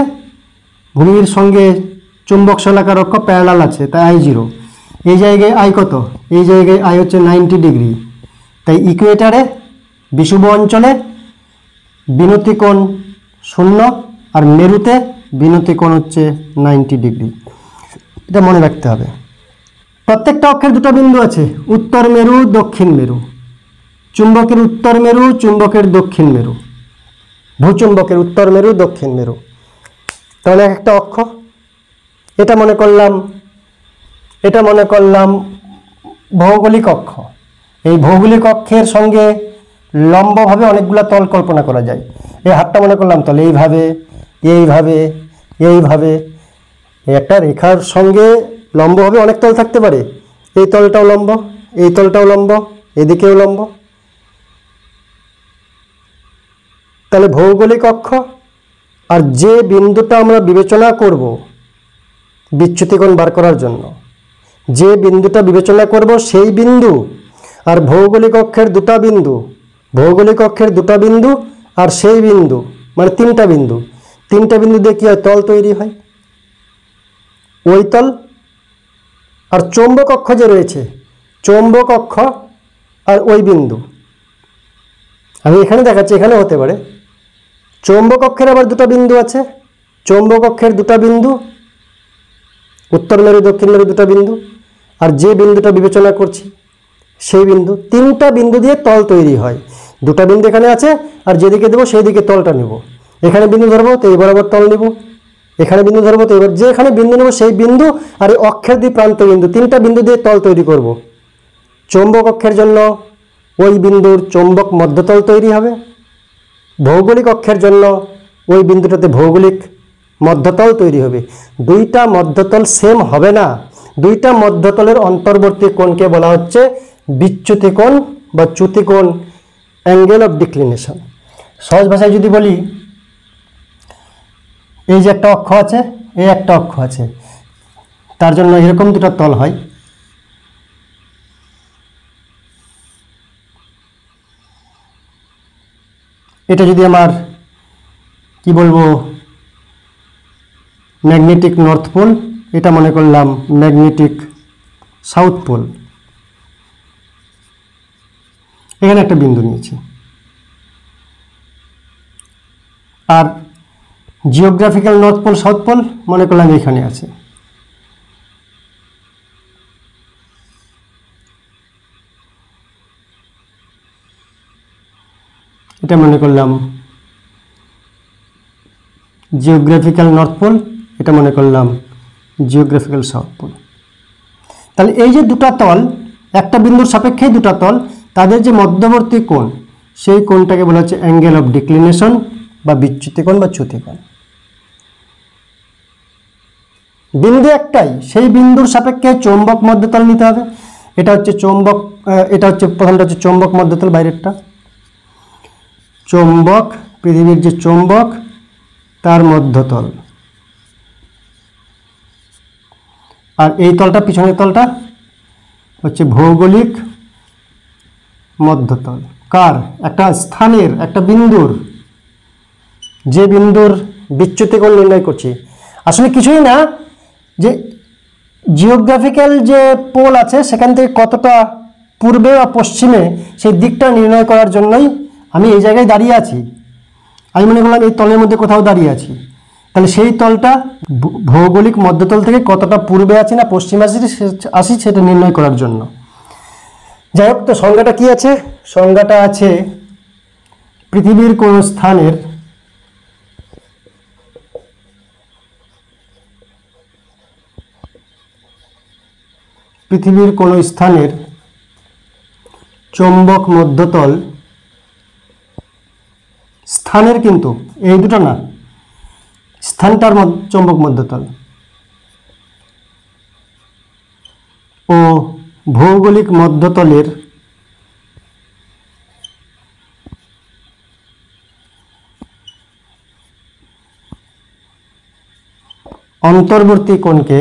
ভূমির সঙ্গে চুম্বক শলাকার অক্ষ প্যারালাল আছে, তাই আই 0। এই জায়গায় আই কত? এই জায়গায় আই হচ্ছে 90 ডিগ্রি। তাই ইকুয়েটারে, বিষুব অঞ্চলে বিনতি কোণ 0, আর মেরুতে বিনতি কোণ হচ্ছে 90 ডিগ্রি। এটা মনে রাখতে হবে। প্রত্যেকটা অক্ষের দুটো বিন্দু আছে, উত্তর মেরু দক্ষিণ মেরু, চুম্বকের উত্তর মেরু, চুম্বকের দক্ষিণ মেরু, ভূচুম্বকের উত্তর মেরু দক্ষিণ মেরু। তাহলে একটা অক্ষ, এটা মনে করলাম ভৌগোলিক অক্ষ। এই ভৌগোলিক অক্ষের সঙ্গে লম্বভাবে অনেকগুলো তল কল্পনা করা যায়। এই হাতটা মনে করলাম তল, এইভাবে এইভাবে এইভাবে, একটা রেখার সঙ্গে লম্বভাবে অনেক তল থাকতে পারে। এই তলটাও লম্ব, এই তলটাও লম্ব, এদিকেও লম্ব। তাহলে ভৌগোলিক অক্ষ, আর যে বিন্দুটা আমরা বিবেচনা করব বিচ্যুতিকোণ বার করার জন্য, যে বিন্দুটা বিবেচনা করব সেই বিন্দু, আর ভৌগোলিক অক্ষের দুটা বিন্দু, ভৌগোলিক অক্ষের দুটা বিন্দু আর সেই বিন্দু, মানে তিনটা বিন্দু দিয়ে কি হয়, তল তৈরি হয়। ওই তল আর চৌম্বক অক্ষ যে রয়েছে, চৌম্বক অক্ষ আর ওই বিন্দু, আমি এখানে দেখাচ্ছি, এখানে হতে পারে। চৌম্বক অক্ষের আবার দুটো বিন্দু আছে, চৌম্বক অক্ষের দুটো বিন্দু, উত্তর মেরু দক্ষিণ মেরু দুটো বিন্দু, আর যে বিন্দুটা বিবেচনা করছি সেই বিন্দু, তিনটা বিন্দু দিয়ে তল তৈরি হয়। দুটো বিন্দু এখানে আছে, আর যেদিকে দেবো সেই দিকে তলটা নেব। এখানে বিন্দু ধরবো তো এই বরাবর তল নেব, এখানে বিন্দু ধরবো তো এবার যেখানে বিন্দু নেব সেই বিন্দু আর এই অক্ষের দুই প্রান্ত বিন্দু, তিনটা বিন্দু দিয়ে তল তৈরি করব। চৌম্বক অক্ষের জন্য ওই বিন্দুর চৌম্বক মধ্যতল তৈরি হবে, ভৌগোলিক অক্ষের জন্য ওই বিন্দুটাতে ভৌগোলিক মধ্যতল তৈরি হবে। দুইটা মধ্যতল সেম হবে না, দুইটা মধ্যতলের অন্তর্বর্তী কোণকে বলা হচ্ছে বিচ্যুতি কোণ বা চ্যুতিকোণ, অ্যাঙ্গেল অফ ডিক্লিনেশন। সহজ ভাষায় যদি বলি, এই যে একটা অক্ষ আছে, এই একটা অক্ষ আছে, তার জন্য এরকম দুটো তল হয়। এটা যদি আমার কি বলবো, ম্যাগনেটিক নর্থ পোল, এটা মনে করলাম ম্যাগনেটিক সাউথ পোল। এখানে একটা বিন্দু নিয়েছি, আর geographical north pole south pole মনে করলাম এখানে আছে। এটা মনে করলাম জিওগ্রাফিক্যাল নর্থ পোল, এটা মনে করলাম জিওগ্রাফিক্যাল সাউথ পোল। তাহলে এই যে দুটা তল, একটা বিন্দুর সাপেক্ষে দুটা তল, তাদের যে মধ্যবর্তী কোণ, সেই কোণটাকে বলা হচ্ছে অ্যাঙ্গেল অফ ডিক্লিনেশন বা বিচ্যুতিকোণ বা চ্যুতিকোণ। বিন্দু একটাই, সেই বিন্দুর সাপেক্ষে চৌম্বক মধ্যতল নিতে হবে। এটা হচ্ছে চৌম্বক, এটা হচ্ছে প্রথমটা হচ্ছে চৌম্বক মধ্যতল, বাইরেরটা চৌম্বক, পৃথিবীর যে চৌম্বক তার মধ্যতল, আর এই তলটা, পিছনের তলটা হচ্ছে ভৌগোলিক মধ্যতল। কার? একটা স্থানের, একটা বিন্দুর, যে বিন্দুর বিচ্যুতিকোণ নির্ণয় করছি। আসলে কিছুই না, যে জিওগ্রাফিক্যাল যে পোল আছে সেখান থেকে কতটা পূর্বে বা পশ্চিমে, সেই দিকটা নির্ণয় করার জন্যই আমি এই জায়গায় দাঁড়িয়ে আছি। আমি মনে করলাম এই তলের মধ্যে কোথাও দাঁড়িয়ে আছি, তাহলে সেই তলটা ভৌগোলিক মধ্যতল থেকে কতটা পূর্বে আছে না পশ্চিমে আসি সেটা নির্ণয় করার জন্য। যাই হোক, তো সংজ্ঞাটা কি আছে? সংজ্ঞাটা আছে পৃথিবীর কোন স্থানের চৌম্বক মধ্যতল, স্থানের, কিন্তু এই দুটো না, স্থানটার চৌম্বক মধ্যতল ও ভৌগোলিক মধ্যতলের অন্তর্বর্তী কোণকে,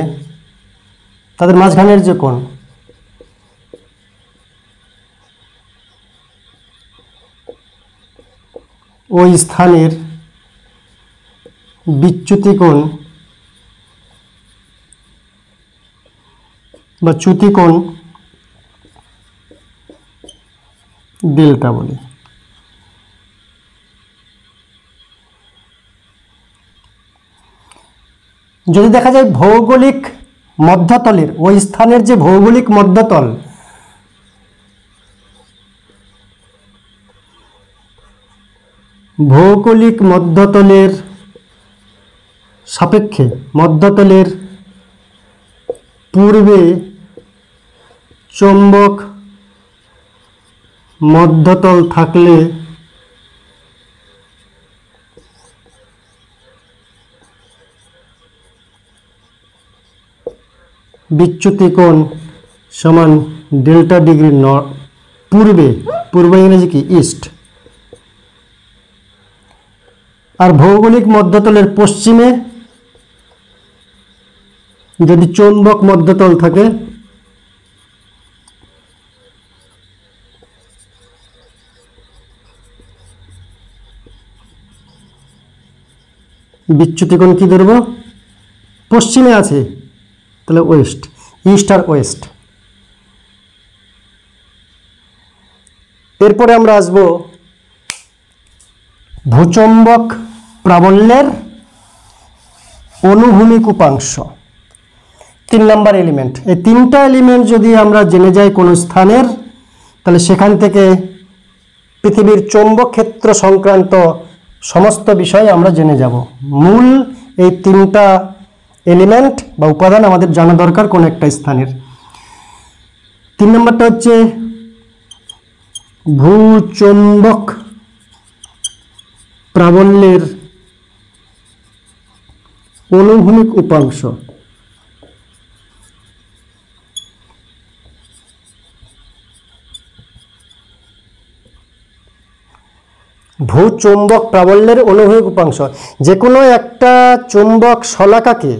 তাদের মাঝখানের যে কোণ, ওই স্থানের বিচ্যুতি কোণ বা চ্যুতি কোণ ডেল্টা বলি। যদি দেখা যায় ভৌগোলিক মধ্যতলের ওই স্থানের যে ভৌগোলিক মধ্যতল, ভৌগোলিক মধ্যতলের সাপেক্ষে মধ্যতলের পূর্বে চৌম্বক মধ্যতল থাকলে বিচ্যুতি কোণ সমান ডেল্টা ডিগ্রি পূর্বে, পূর্বে ইংরেজি কি ইস্ট, আর ভৌগোলিক মধ্যতলের পশ্চিমে যদি চৌম্বক মধ্যতল থাকে বিচ্যুতি কোণ কি ধরব, পশ্চিমে আছে তাহলে ওয়েস্ট, ইস্ট আর ওয়েস্ট। এরপরে আমরা আসব ভূচৌম্বক প্রাবল্যের অনুভূমিক উপাংশ, 3 নম্বর এলিমেন্ট। এই 3টা এলিমেন্ট যদি আমরা জেনে যাই কোনো স্থানের, তাহলে সেখান থেকে পৃথিবীর চৌম্বক ক্ষেত্র সংক্রান্ত সমস্ত বিষয় আমরা জেনে যাব। মূল এই 3টা এলিমেন্ট বা উপাদান আমাদের জানা দরকার কোন একটা স্থানের। 3 নম্বরটা হচ্ছে ভূচৌম্বক প্রাবল্যের অনুভূমিক উপাংশ। ভূচৌম্বক প্রাবল্যের অনুভূমিক উপাংশ, যে কোনো একটা চুম্বক শলাকাকে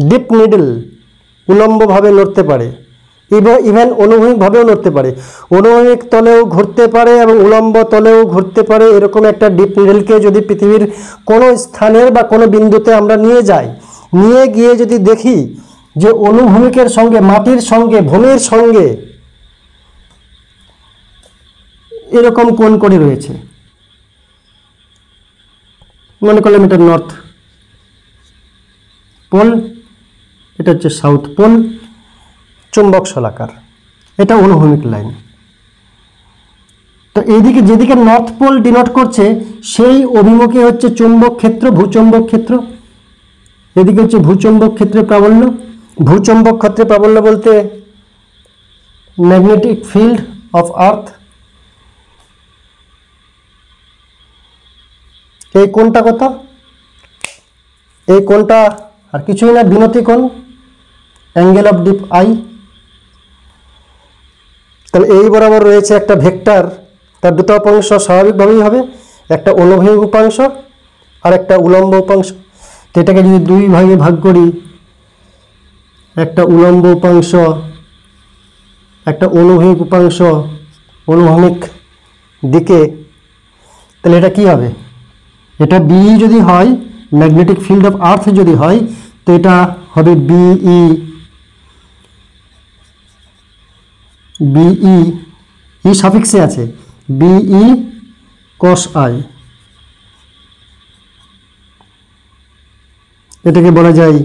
ডিপ নিডল উলম্বভাবে নড়তে পারে, ইভেন অনুভূমিকভাবেও নড়তে পারে, অনুভূমিক তলেও ঘুরতে পারে এবং উলম্ব তলেও ঘুরতে পারে। এরকম একটা ডিপ নিডলকে যদি পৃথিবীর কোনো স্থানের বা কোনো বিন্দুতে আমরা নিয়ে যাই, নিয়ে গিয়ে যদি দেখি যে অনুভূমিকের সঙ্গে, মাটির সঙ্গে, ভূমির সঙ্গে এরকম কোণ করে রয়েছে, মনে করলাম এটা নর্থ পোল, এটা হচ্ছে সাউথ পোল, চুম্বক শলাকার, এটা অনুভূমিক লাইন। তো এইদিকে যেদিকে নর্থ পোল ডিনোট করছে সেই অভিমুখে হচ্ছে চুম্বক ক্ষেত্র, ভূচুম্বক ক্ষেত্র, এদিকে হচ্ছে ভূচুম্বক ক্ষেত্রের প্রাবল্য। ভূচুম্বক ক্ষেত্রের প্রাবল্য বলতে ম্যাগনেটিক ফিল্ড অফ আর্থ। এই কোণটা কত? এই কোণটা আর কিছুই না, বিনতি কোণ, অ্যাঙ্গেল অফ ডিপ আই। তাহলে এই বরাবর রয়েছে একটা ভেক্টর, তার দুটো উপাংশ স্বাভাবিকভাবেই হবে, একটা অনুভূমিক উপাংশ আর একটা উলম্ব উপাংশ। তো এটাকে যদি 2 ভাগে ভাগ করি, একটা উলম্ব উপাংশ, একটা অনুভূমিক উপাংশ, অনুভূমিক দিকে, তাহলে এটা কি হবে? এটা বি যদি হয়, ম্যাগনেটিক ফিল্ড অফ আর্থ যদি হয়, তো এটা হবে বিই, বিই ই সাফিক্সে আছে, বিই কস আই। এটাকে বলা যায়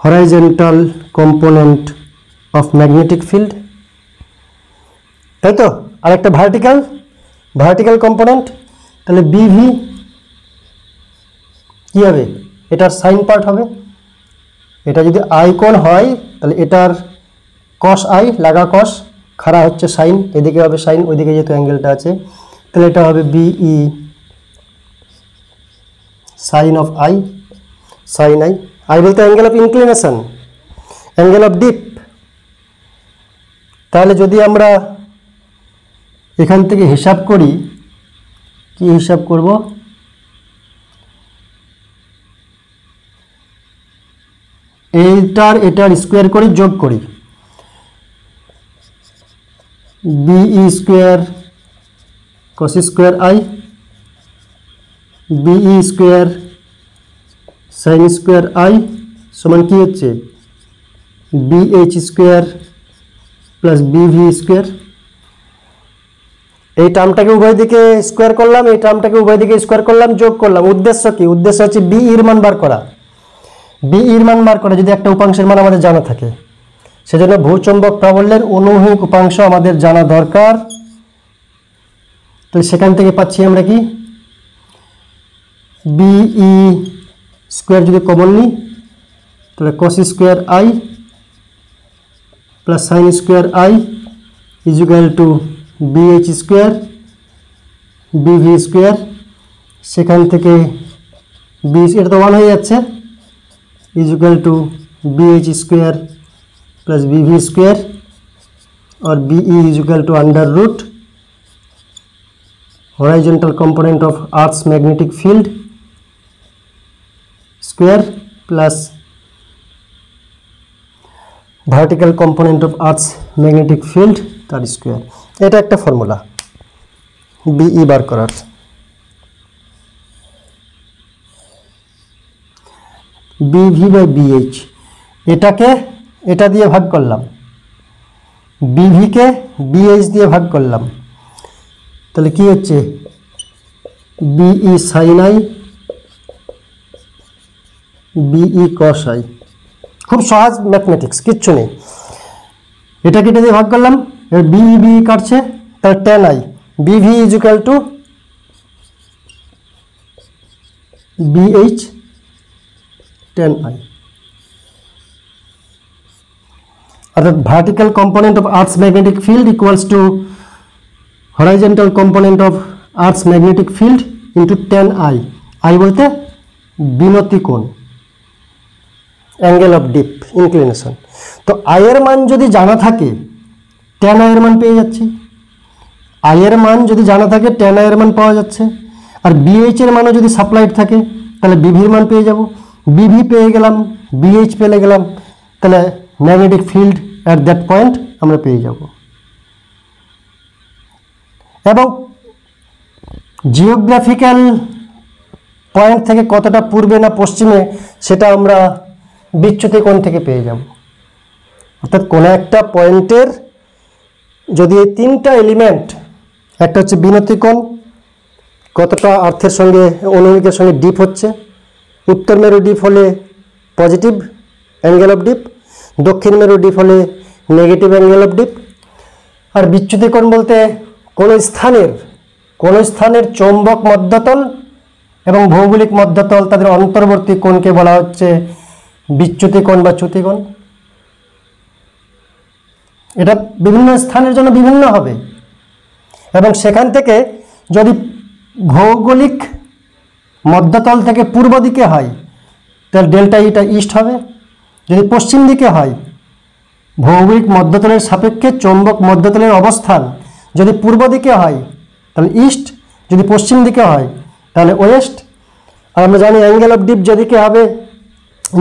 horizontal component of magnetic field, তাই তো? আর একটা ভার্টিক্যাল কম্পোনেন্ট, তাহলে বিভি কি হবে? এটার সাইন পার্ট হবে। এটা যদি আই কোণ হয় তাহলে এটার কস আই, লাগা কস, খাড়া হচ্ছে সাইন, এদিকে হবে সাইন, ওইদিকে যেহেতু অ্যাঙ্গেলটা আছে, তাহলে এটা হবে B sine of I, sine I. I বলতে angle of inclination, angle of dip. তাহলে যদি আমরা এখান থেকে হিসাব করি, কি হিসাব করব? এটার স্কোয়ার করি, যোগ করি, B E square cos square I, B E square sine square I সমান কি হচ্ছে? B H square plus B V square. এই টার্মটাকে উভয় দিকে স্কোয়ার করলাম, এই টার্মটাকে উভয় দিকে স্কোয়ার করলাম, যোগ করলাম। উদ্দেশ্য কি? উদ্দেশ্য হচ্ছে বি এর মান বার করা। বিইর মান বার করে যদি একটা উপাংশের মান আমাদের জানা থাকে, সেজন্য ভূচুম্বক প্রাবল্যের অনুভূমিক উপাংশ আমাদের জানা দরকার। তো সেখান থেকে পাচ্ছি আমরা কি বিই স্কোয়ার যদি কমন নিই তাহলে cos square I plus sign square I is equal two BH square বিভি স্কোয়ার, সেখান থেকে বি এটা তো 1 হয়ে যাচ্ছে, is equal two BH square plus B V square और BE is equal to under root horizontal component of Earth's magnetic field square plus vertical component of Earth's magnetic field তার square. এটা একটা ফর্মুলা BE বার করার। BV by BH এটাকে এটা দিয়ে ভাগ করলাম, BV কে BH দিয়ে ভাগ করলাম, তাহলে কি হচ্ছে BE sin I BE cos I। খুব সহজ ম্যাথমেটিক্স, কিচ্ছু নেই। এটা কেটে দিয়ে ভাগ করলাম, এবার BE BE কাটছে, তাহলে tan I BV is equal to BH tan I। অর্থাৎ vertical component of earths magnetic field equals to horizontal component of earths magnetic field into tan I। I বলতে বিনতি কোণ, অ্যাঙ্গেল অফ ডিপ ইনক্লিনেশন। তো I এর মান যদি জানা থাকে tan I এর মান পেয়ে যাচ্ছি, I এর মান যদি জানা থাকে tan I এর মান পাওয়া যাচ্ছে, আর BH এর মানও যদি সাপ্লাইড থাকে তাহলে BV এর মান পেয়ে যাব, BV পেয়ে গেলাম, BH পেয়ে গেলাম, তাহলে magnetic field at that point আমরা পেয়ে যাব। এবং জিওগ্রাফিক্যাল পয়েন্ট থেকে কতটা পূর্বে না পশ্চিমে সেটা আমরা বিচ্যুতি কোণ থেকে পেয়ে যাব। অর্থাৎ কোনো একটা পয়েন্টের যদি এই তিনটা এলিমেন্ট, একটা হচ্ছে বিনতি কোণ, কতটা আর্থের সঙ্গে অনুভূমিকের সঙ্গে ডিপ হচ্ছে, উত্তর মেরু ডিপ হলে পজিটিভ অ্যাঙ্গেল অফ ডিপ, দক্ষিণ মেরু ডিপ হলে নেগেটিভ অ্যাঙ্গেল অফ ডিপ, আর বিচ্যুতি কোণ বলতে কোনো স্থানের চৌম্বক মধ্যতল এবং ভৌগোলিক মধ্যতল তাদের অন্তর্বর্তী কোণকে বলা হচ্ছে বিচ্যুতি কোণ বা চ্যুতি কোণ। এটা বিভিন্ন স্থানের জন্য বিভিন্ন হবে, এবং সেখান থেকে যদি ভৌগোলিক মধ্যতল থেকে পূর্ব দিকে হয় তাহলে ডেল্টা ইটা ইস্ট হবে, যদি পশ্চিম দিকে হয় ভৌগোলিক মধ্যতলের সাপেক্ষে চৌম্বক মধ্যতলের অবস্থান যদি পূর্ব দিকে হয় তাহলে ইস্ট, যদি পশ্চিম দিকে হয় তাহলে ওয়েস্ট। আর আমরা জানি অ্যাঙ্গেল অফ ডিপ যেদিকে হবে,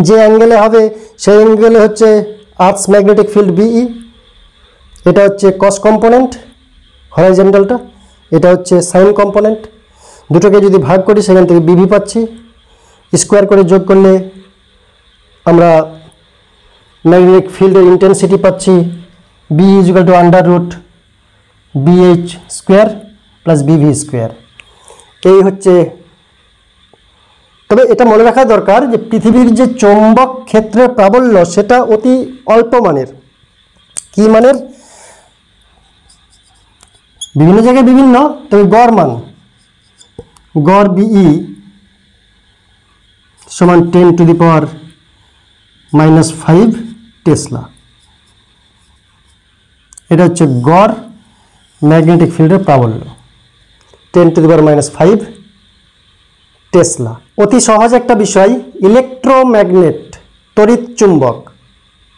যে অ্যাঙ্গেলে হবে সেই অ্যাঙ্গেলে হচ্ছে আর্থস ম্যাগনেটিক ফিল্ড BE, এটা হচ্ছে কস কম্পোনেন্ট হরাইজন্টালটা, এটা হচ্ছে সাইন কম্পোনেন্ট। দুটোকে যদি ভাগ করি সেখান থেকে BV পাচ্ছি, স্কোয়ার করে যোগ করলে আমরা ম্যাগনেটিক ফিল্ডের ইন্টেন্সিটি পাচ্ছি BE is equal to under root BH square plus BV square. এই হচ্ছে, তবে এটা মনে রাখা দরকার যে পৃথিবীর যে চৌম্বক ক্ষেত্রের প্রাবল্য সেটা অতি অল্প মানের। কি মানের? বিভিন্ন জায়গায় বিভিন্ন, তবে গড় মান, গড় BE সমান 10⁻⁵ টেসলা। এটা হচ্ছে গড় ম্যাগনেটিক ফিল্ডের প্রাবল্য 10⁻⁵ টেসলা। অতি সহজ একটা বিষয়, ইলেকট্রোম্যাগনেট তড়িৎ চুম্বক,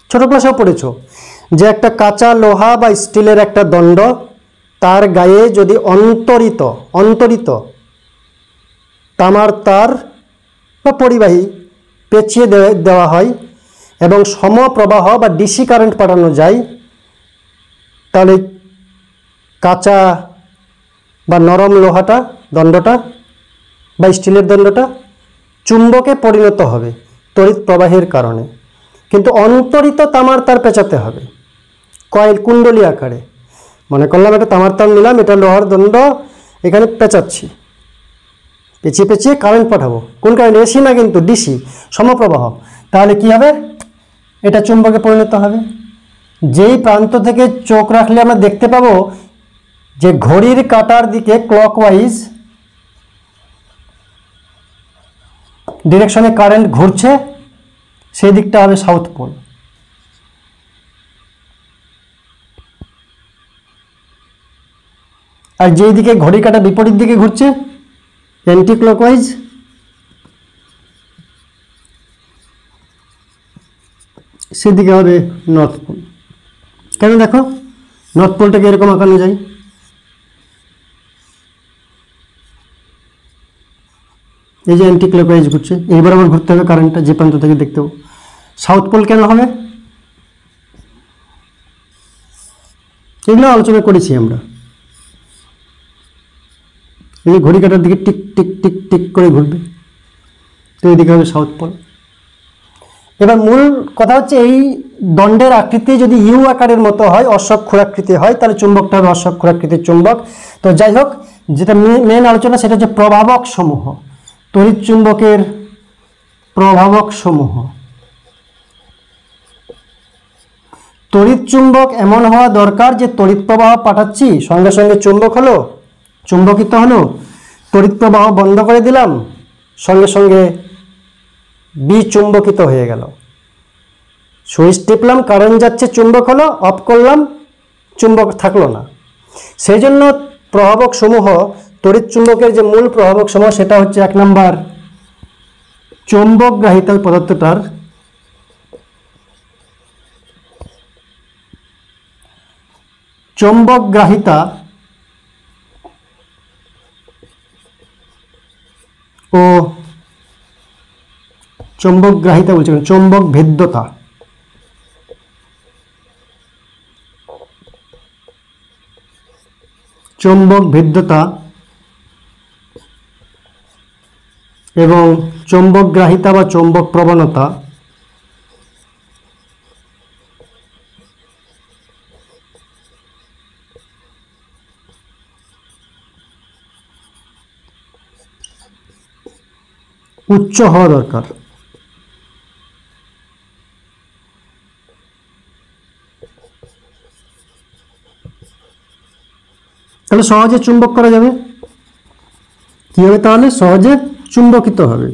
ছোট ক্লাসেও পড়েছ যে একটা কাঁচা লোহা বা স্টিলের একটা দণ্ড, তার গায়ে যদি অন্তরিত তামার তার বা পরিবাহী পেঁচিয়ে দেওয়া হয় এবং সমপ্রবাহ বা ডিসি কারেন্ট পাঠানো যায়, তাহলে কাঁচা বা নরম লোহাটা দণ্ডটা বা স্টিলের দণ্ডটা চুম্বকে পরিণত হবে তড়িৎ প্রবাহের কারণে। কিন্তু অন্তরিত তামার তার পেঁচাতে হবে কয়েল কুণ্ডলী আকারে। মনে করলাম একটা তামার তার নিলাম, এটা লোহার দণ্ড, এখানে পেঁচাচ্ছি, পেঁচিয়ে পেঁচিয়ে কারেন্ট পাঠাবো। কোন কারেন্ট? এসি না কিন্তু ডিসি, সমপ্রবাহ। তাহলে কি হবে? এটা চুম্বকে পরিণত হবে। যেই প্রান্ত থেকে চোখ রাখলে আমরা দেখতে পাবো যে ঘড়ির কাঁটার দিকে ক্লকওয়াইজ ডিরেকশনে কারেন্ট ঘুরছে, সেই দিকটা হবে সাউথ পোল। আর যেই দিকে ঘড়ির কাঁটা বিপরীত দিকে ঘুরছে, অ্যান্টি ক্লকওয়াইজ, সেদিকে হবে নর্থ পোল। কেন? দেখো নর্থ পোলটাকে এরকম আঁকানো যায়। এই যে অ্যান্টি ক্লকওয়াইজ ঘুরছে, এইবার আবার ঘুরতে হবে কারেন্টটা যে প্রান্ত থেকে দেখতে পাবো। সাউথ পোল কেন হবে? এগুলো আলোচনা করেছি আমরা। এই যে ঘড়ি কাঁটার দিকে টিক টিক টিক টিক করে ঘুরবে, তো এইদিকে হবে সাউথ পোল। এবার মূল কথা হচ্ছে, এই দণ্ডের আকৃতি যদি ইউ আকারের মতো হয়, অশ্বক্ষুরাকৃতি হয়, তাহলে চুম্বকটা হবে অশ্বক্ষুরাকৃতির চুম্বক। তো যাই হোক, যেটা মেন আলোচনা সেটা হচ্ছে প্রভাবক সমূহ, তড়িৎ চুম্বকের প্রভাবক সমূহ। তড়িৎ চুম্বক এমন হওয়া দরকার যে তড়িৎ প্রবাহ পাঠাচ্ছি, সঙ্গে সঙ্গে চুম্বক হলো, চুম্বকিত হলো। তড়িৎ প্রবাহ বন্ধ করে দিলাম, সঙ্গে সঙ্গে বিচুম্বকিত হয়ে গেল। সুইচ টিপলাম, কারেন্ট যাচ্ছে, চুম্বক হলো, অফ করলাম, চুম্বক থাকলো না। সেই জন্য প্রভাবক সমূহ, তড়িৎ চুম্বকের যে মূল প্রভাবক সমূহ, সেটা হচ্ছে 1 নম্বর চৌম্বকগ্রাহিতা পদার্থটার চৌম্বকগ্রাহিতা ও চৌম্বকগ্রাহিতা বলছে, চৌম্বক ভেদ্যতা। চৌম্বক ভেদ্যতা এবং চৌম্বকগ্রাহিতা বা চৌম্বক প্রবণতা উচ্চ হওয়া দরকার। তাহলে সহজে চুম্বক করা যাবে। কি হবে? তাহলে সহজে চুম্বকিত হবে।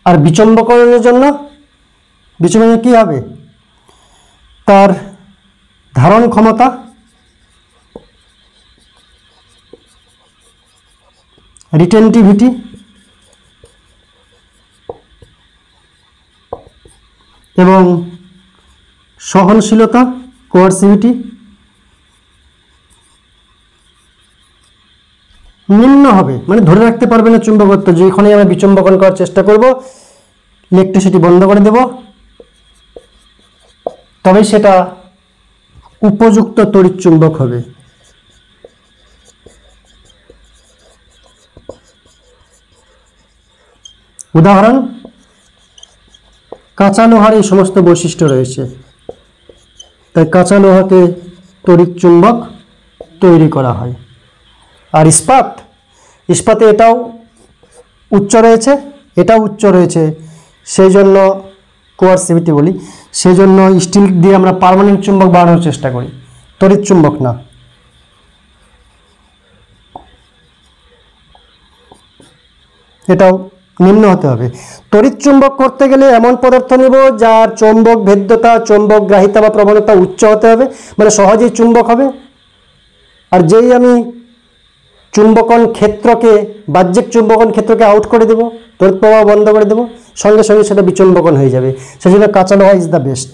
আর বিচম্বকরণের জন্য, বিচম্বকরণ কি হবে? তার ধারণ ক্ষমতা, রিটেনটিভিটি এবং সহনশীলতা, কোয়ারসিভিটি নিম্ন হবে, মানে ধরে রাখতে পারবে না চুম্বকত্ব। যেখানেই আমরা বিচম্বকন করার চেষ্টা করব, ইলেকট্রিসিটি বন্ধ করে দেব, তবেই সেটা উপযুক্ত তড়িৎ চুম্বক হবে। উদাহরণ, কাঁচা লোহার এই সমস্ত বৈশিষ্ট্য রয়েছে, তাই কাঁচা লোহাকে তড়িৎ চুম্বক তৈরি করা হয়। আর ইস্পাতে এটাও উচ্চ রয়েছে, এটাও উচ্চ রয়েছে, সেই জন্য কোয়ারসিভিটি বলি। সেই জন্য স্টিল দিয়ে আমরা পার্মানেন্ট চুম্বক বানানোর চেষ্টা করি, তড়িৎ চুম্বক না। এটাও নিম্ন হতে হবে। তড়িৎ চুম্বক করতে গেলে এমন পদার্থ নেব যার চৌম্বক ভেদ্যতা, চৌম্বক গ্রাহিতা বা প্রবণতা উচ্চ হতে হবে, মানে সহজেই চুম্বক হবে। আর যেই আমি চুম্বকন ক্ষেত্রকে, বাহ্যিক চুম্বকন ক্ষেত্রকে আউট করে দেব, তড়িৎ প্রবাহ বন্ধ করে দেব, সঙ্গে সঙ্গে সেটা বিচুম্বকন হয়ে যাবে। সেজন্য কাঁচা লোহা ইজ দ্য বেস্ট।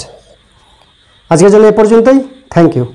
আজকের জন্য এ পর্যন্তই। Thank you.